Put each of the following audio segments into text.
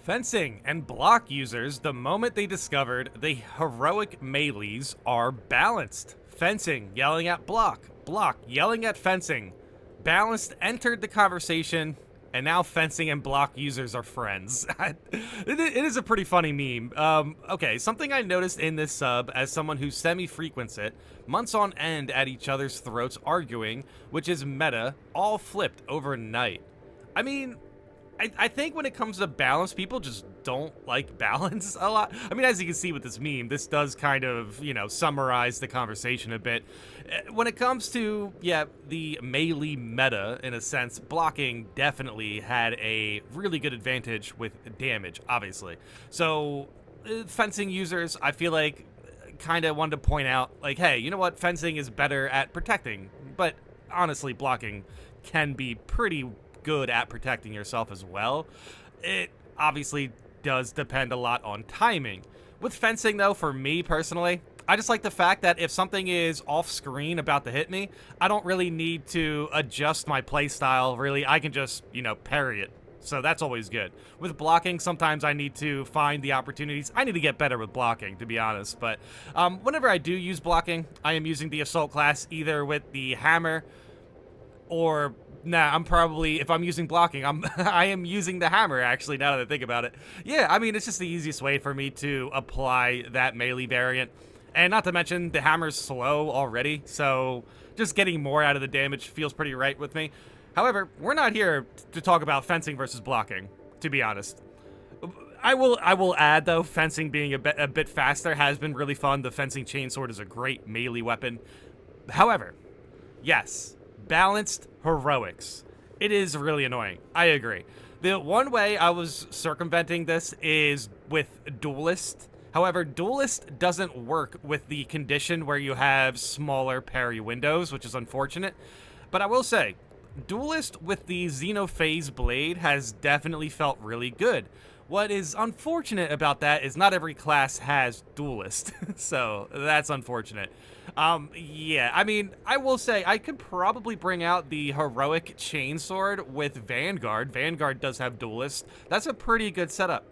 Fencing and block users, the moment they discovered the heroic melees are balanced. Fencing yelling at block, block yelling at fencing. Balanced entered the conversation, and now fencing and block users are friends. It is a pretty funny meme. Okay, something I noticed in this sub as someone who semi-frequents it, months on end at each other's throats arguing, which is meta, all flipped overnight. I mean, I think when it comes to balance, people just don't like balance a lot. I mean, as you can see with this meme, this does kind of, summarize the conversation a bit. When it comes to, the melee meta, in a sense, blocking definitely had a really good advantage with damage, obviously. So, fencing users, I feel like, kind of wanted to point out, like, hey, you know what? Fencing is better at protecting, but honestly, blocking can be pretty good at protecting yourself as well. It obviously does depend a lot on timing. With fencing, though, for me personally, I just like the fact that if something is off screen about to hit me, I don't really need to adjust my playstyle, really. I can just, parry it. So that's always good. With blocking, sometimes I need to find the opportunities. I need to get better with blocking, to be honest. But whenever I do use blocking, I am using the assault class either with the hammer or I'm probably, if I'm using blocking, I am using the hammer, actually, now that I think about it. Yeah, I mean, it's just the easiest way for me to apply that melee variant. And not to mention, the hammer's slow already, so just getting more out of the damage feels pretty right with me. However, we're not here to talk about fencing versus blocking, to be honest. I will add, though, fencing being a bit faster has been really fun. The fencing chainsword is a great melee weapon. However, yes, balanced heroics. It is really annoying. I agree. The one way I was circumventing this is with Duelist. However, Duelist doesn't work with the condition where you have smaller parry windows, which is unfortunate. But I will say, Duelist with the Xenophase Blade has definitely felt really good. What is unfortunate about that is not every class has Duelist, so that's unfortunate. Yeah, I mean, I will say I could probably bring out the heroic chainsword with Vanguard. Vanguard does have Duelist. That's a pretty good setup.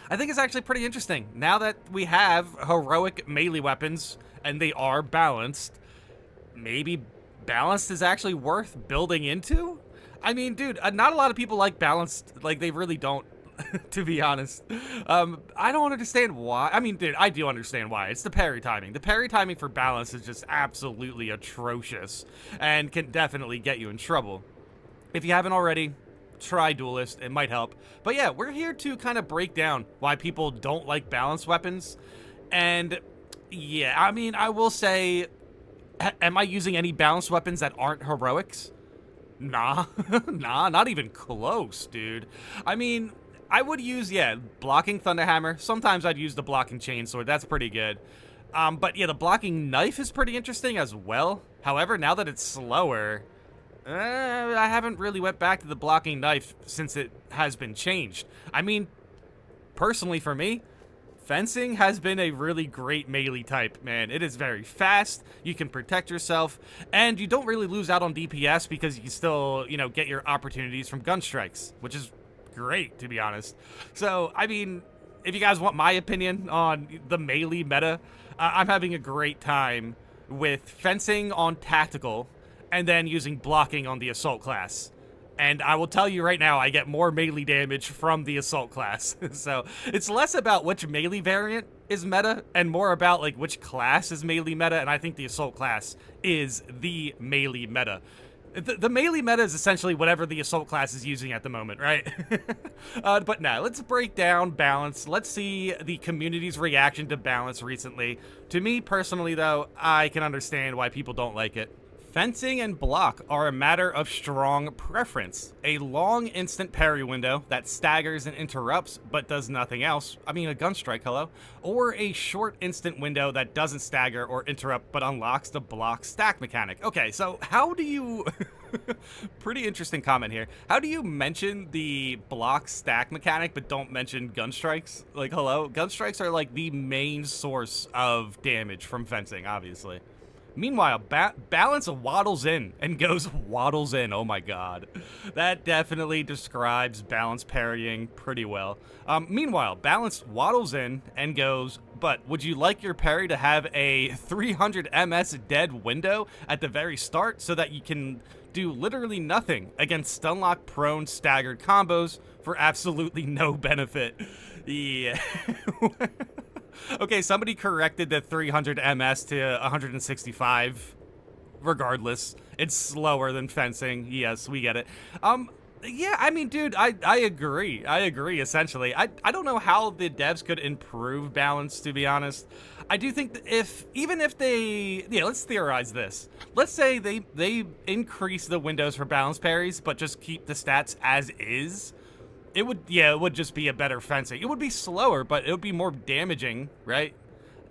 I think it's actually pretty interesting. Now that we have heroic melee weapons and they are balanced, maybe balanced is actually worth building into? I mean, dude, not a lot of people like balanced. Like, they really don't. To be honest. I don't understand why. I mean, dude, I do understand why. It's the parry timing. The parry timing for balance is just absolutely atrocious and can definitely get you in trouble. If you haven't already, try Duelist. It might help. But yeah, we're here to kind of break down why people don't like balanced weapons. And yeah, I mean, I will say, am I using any balanced weapons that aren't heroics? Nah. Nah, not even close, dude. I mean, I would use, blocking Thunderhammer. Sometimes I'd use the blocking Chainsword. That's pretty good. But yeah, the blocking knife is pretty interesting as well. However, now that it's slower, I haven't really went back to the blocking knife since it has been changed. I mean, personally for me, fencing has been a really great melee type, man. It is very fast, you can protect yourself, and you don't really lose out on DPS because you can still, get your opportunities from gun strikes, which is great, to be honest. So, I mean, if you guys want my opinion on the melee meta, I'm having a great time with fencing on tactical and then using blocking on the assault class. And I will tell you right now, I get more melee damage from the assault class. So it's less about which melee variant is meta and more about like which class is melee meta. And I think the assault class is the melee meta. The melee meta is essentially whatever the assault class is using at the moment, right? But now, let's break down balance. Let's see the community's reaction to balance recently. To me, personally, though, I can understand why people don't like it. Fencing and block are a matter of strong preference. A long instant parry window that staggers and interrupts but does nothing else. I mean, a gun strike, hello. Or a short instant window that doesn't stagger or interrupt but unlocks the block stack mechanic. Okay, so how do you... Pretty interesting comment here. How do you mention the block stack mechanic but don't mention gun strikes? Like, hello? Gun strikes are like the main source of damage from fencing, obviously. Meanwhile, Balance waddles in and goes waddles in. Oh my god. That definitely describes Balance parrying pretty well. Meanwhile, Balance waddles in and goes, but would you like your parry to have a 300 MS dead window at the very start so that you can do literally nothing against stunlock prone staggered combos for absolutely no benefit? Yeah. Okay, somebody corrected the 300 MS to 165. Regardless, it's slower than fencing. Yes, we get it. Yeah, I mean, dude, I agree. I agree, essentially. I don't know how the devs could improve balance, to be honest. I do think that even if they... Yeah, let's theorize this. Let's say they increase the windows for balance parries, but just keep the stats as is. It would just be a better fencing. It would be slower, but it would be more damaging, right?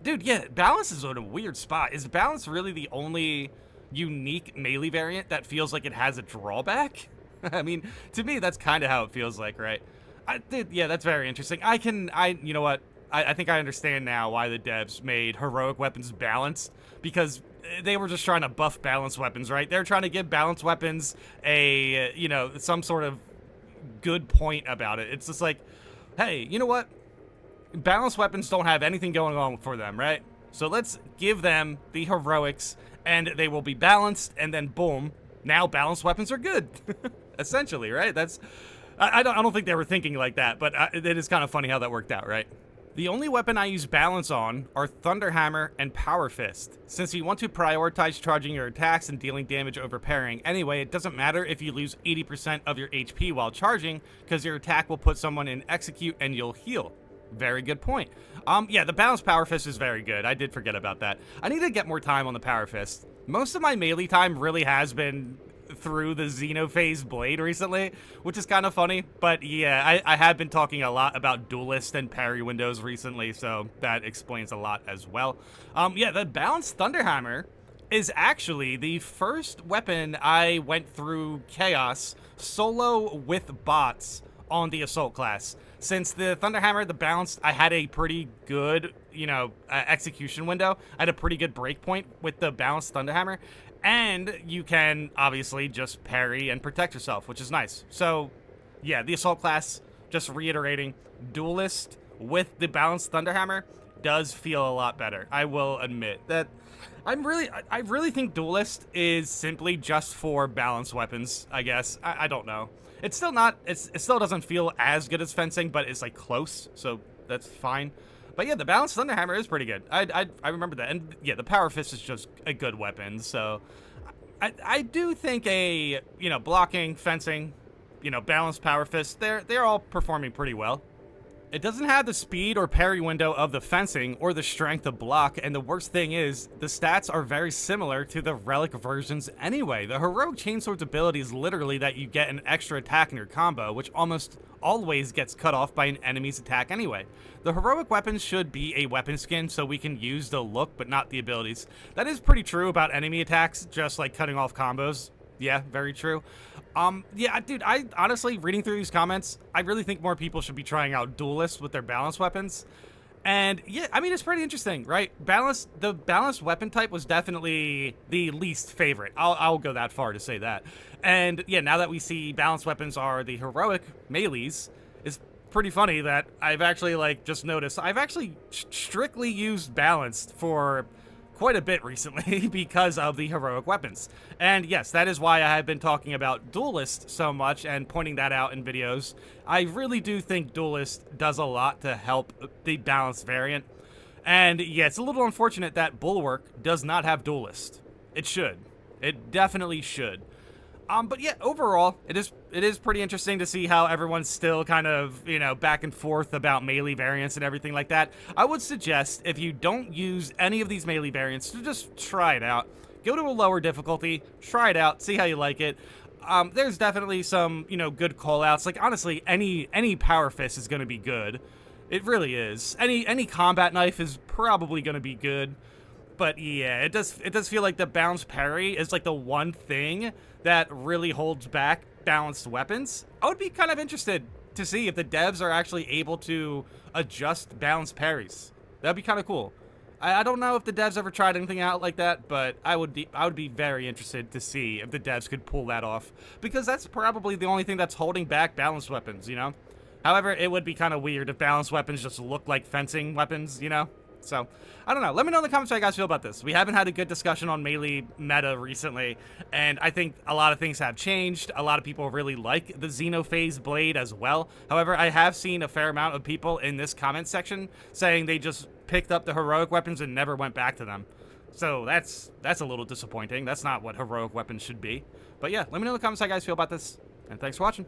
Dude, yeah, balance is in a weird spot. Is balance really the only unique melee variant that feels like it has a drawback? I mean, to me, that's kind of how it feels like, right? Yeah, that's very interesting. You know what? I think I understand now why the devs made heroic weapons balanced, because they were just trying to buff balanced weapons, right? They're trying to give balanced weapons a, some sort of good point about it. It's just like, hey, you know what? Balanced weapons don't have anything going on for them, right? So let's give them the heroics, and they will be balanced, and then boom, now balanced weapons are good. Essentially, right? I don't think they were thinking like that, but it is kind of funny how that worked out, right? The only weapon I use balance on are Thunderhammer and Power Fist. Since you want to prioritize charging your attacks and dealing damage over parrying anyway, it doesn't matter if you lose 80% of your HP while charging, because your attack will put someone in execute and you'll heal. Very good point. Yeah, the balanced Power Fist is very good. I did forget about that. I need to get more time on the Power Fist. Most of my melee time really has been through the Xenophase Blade recently, which is kind of funny, but yeah, I have been talking a lot about Duelist and parry windows recently, so that explains a lot as well. Yeah, the balanced Thunderhammer is actually the first weapon I went through Chaos solo with bots on the Assault class. Since the Thunderhammer, the balanced, I had a pretty good, execution window. I had a pretty good breakpoint with the balanced Thunderhammer. And you can obviously just parry and protect yourself, which is nice. So, yeah, the Assault class, just reiterating, Duelist with the balanced Thunderhammer does feel a lot better. I will admit that I really think Duelist is simply just for balanced weapons, I guess. I don't know. It's still not, it still doesn't feel as good as fencing, but it's like close, so that's fine. But yeah, the balanced Thunderhammer is pretty good. I remember that. And yeah, the Power Fist is just a good weapon. So I do think blocking, fencing, balanced Power Fist, they're all performing pretty well. It doesn't have the speed or parry window of the fencing or the strength of block, and the worst thing is, the stats are very similar to the relic versions anyway. The heroic chainsword's ability is literally that you get an extra attack in your combo, which almost always gets cut off by an enemy's attack anyway. The heroic weapons should be a weapon skin so we can use the look but not the abilities. That is pretty true about enemy attacks, just like cutting off combos. Yeah, very true. Yeah, dude, I honestly, reading through these comments, I really think more people should be trying out Duelists with their balanced weapons. And yeah, I mean, it's pretty interesting, right? The balanced weapon type was definitely the least favorite. I'll go that far to say that. And yeah, now that we see balanced weapons are the heroic melees, it's pretty funny that I've actually just noticed I've actually strictly used balanced for quite a bit recently because of the heroic weapons. And yes, that is why I have been talking about Duelist so much and pointing that out in videos. I really do think Duelist does a lot to help the balanced variant. And yeah, it's a little unfortunate that Bulwark does not have Duelist. It should. It definitely should. But yeah, overall, it is pretty interesting to see how everyone's still kind of, back and forth about melee variants and everything like that. I would suggest, if you don't use any of these melee variants, to just try it out. Go to a lower difficulty, try it out, see how you like it. There's definitely some, good call-outs. Like, honestly, any Power Fist is going to be good. It really is. Any combat knife is probably going to be good. But yeah, it does feel like the balanced parry is like the one thing that really holds back balanced weapons. I would be kind of interested to see if the devs are actually able to adjust balanced parries. That'd be kind of cool. I don't know if the devs ever tried anything out like that, but I would be very interested to see if the devs could pull that off, because that's probably the only thing that's holding back balanced weapons, you know? However, it would be kind of weird if balanced weapons just look like fencing weapons, you know? So, I don't know. Let me know in the comments how you guys feel about this. We haven't had a good discussion on melee meta recently, and I think a lot of things have changed. A lot of people really like the Xenophase blade as well. However, I have seen a fair amount of people in this comment section saying they just picked up the heroic weapons and never went back to them. So that's a little disappointing. That's not what heroic weapons should be. But yeah, let me know in the comments how you guys feel about this, and thanks for watching.